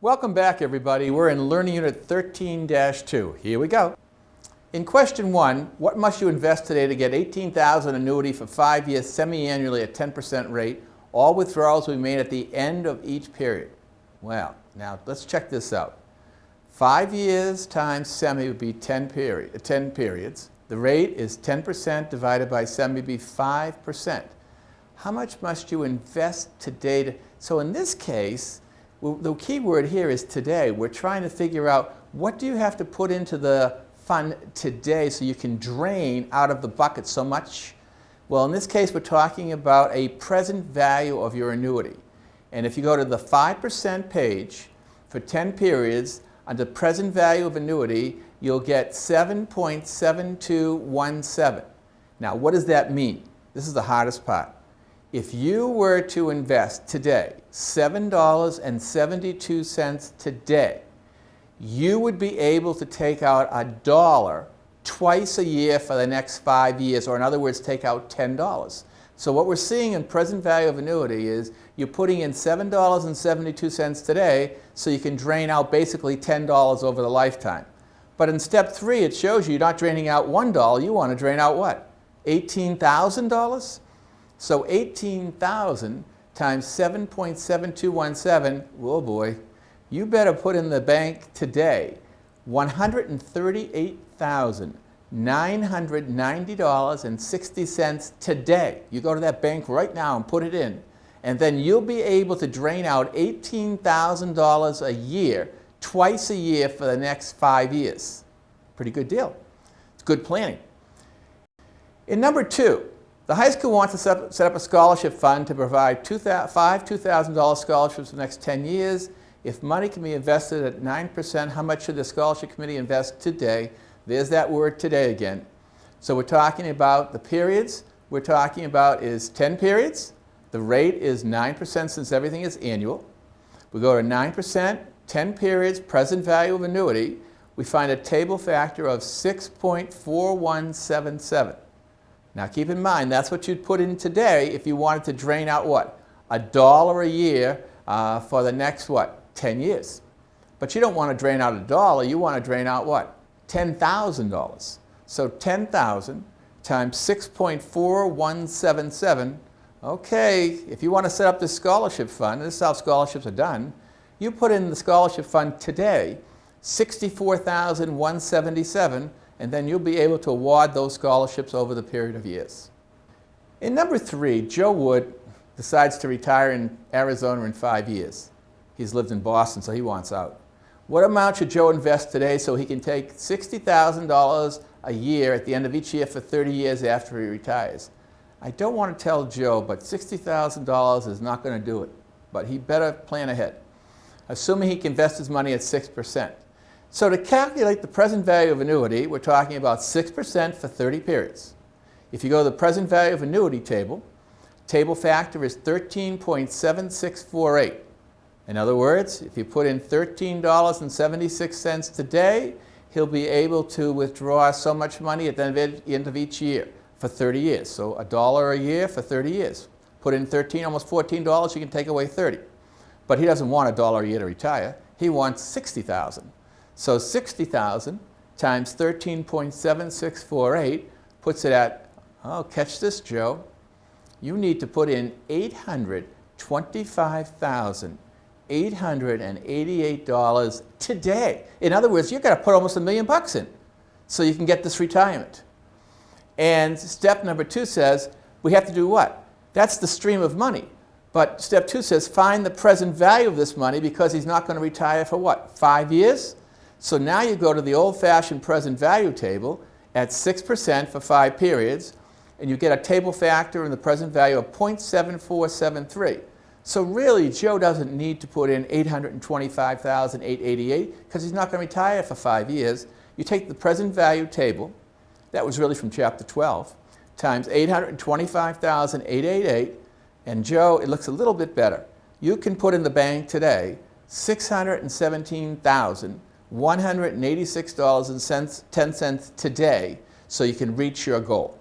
Welcome back, everybody. We're in Learning Unit 13-2. Here we go. In question 1, what must you invest today to get $18,000 annuity for 5 years semi-annually at 10% rate? All withdrawals will be made at the end of each period. Well, now let's check this out. 5 years times semi would be 10 periods. The rate is 10% divided by semi would be 5%. How much must you invest today? So in this case, the key word here is today. We're trying to figure out what do you have to put into the fund today so you can drain out of the bucket so much. Well, in this case, we're talking about a present value of your annuity. And if you go to the 5% page for 10 periods, under present value of annuity, you'll get 7.7217. Now, what does that mean? This is the hardest part. If you were to invest today $7.72 today, you would be able to take out $1 twice a year for the next 5 years, or in other words, take out $10. So what we're seeing in present value of annuity is you're putting in $7.72 today so you can drain out basically $10 over the lifetime. But in step 3, it shows you you're not draining out $1, you want to drain out what? $18,000? So 18,000 times 7.7217, oh boy, you better put in the bank today $138,990.60 today. You go to that bank right now and put it in, and then you'll be able to drain out $18,000 a year, twice a year for the next 5 years. Pretty good deal. It's good planning. In number 2, the high school wants to set up a scholarship fund to provide 5 $2,000 scholarships for the next 10 years. If money can be invested at 9%, how much should the scholarship committee invest today? There's that word today again. So we're talking about the periods. We're talking about is 10 periods. The rate is 9% since everything is annual. We go to 9%, 10 periods, present value of annuity. We find a table factor of 6.4177. Now keep in mind, that's what you'd put in today if you wanted to drain out what? $1 a year for the next what? 10 years. But you don't want to drain out $1, you want to drain out what? $10,000. So 10,000 times 6.4177. Okay, if you want to set up this scholarship fund, this is how scholarships are done, you put in the scholarship fund today, $64,177, and then you'll be able to award those scholarships over the period of years. In number 3, Joe Wood decides to retire in Arizona in 5 years. He's lived in Boston, so he wants out. What amount should Joe invest today so he can take $60,000 a year at the end of each year for 30 years after he retires? I don't want to tell Joe, but $60,000 is not going to do it. But he better plan ahead, assuming he can invest his money at 6%. So to calculate the present value of annuity, we're talking about 6% for 30 periods. If you go to the present value of annuity table, table factor is 13.7648. In other words, if you put in $13.76 today, he'll be able to withdraw so much money at the end of each year for 30 years. So $1 a year for 30 years. Put in $13, almost $14, you can take away 30. But he doesn't want $1 a year to retire. He wants $60,000. So 60,000 times 13.7648 puts it at, oh, catch this, Joe. You need to put in $825,888 today. In other words, you've got to put almost $1 million in so you can get this retirement. And step number 2 says, we have to do what? That's the stream of money. But step 2 says, find the present value of this money because he's not going to retire for what, 5 years? So now you go to the old-fashioned present value table at 6% for 5 periods, and you get a table factor in the present value of 0.7473. So really, Joe doesn't need to put in $825,888 because he's not going to retire for 5 years. You take the present value table, that was really from chapter 12, times $825,888, and Joe, it looks a little bit better. You can put in the bank today $617,186.10 today so you can reach your goal.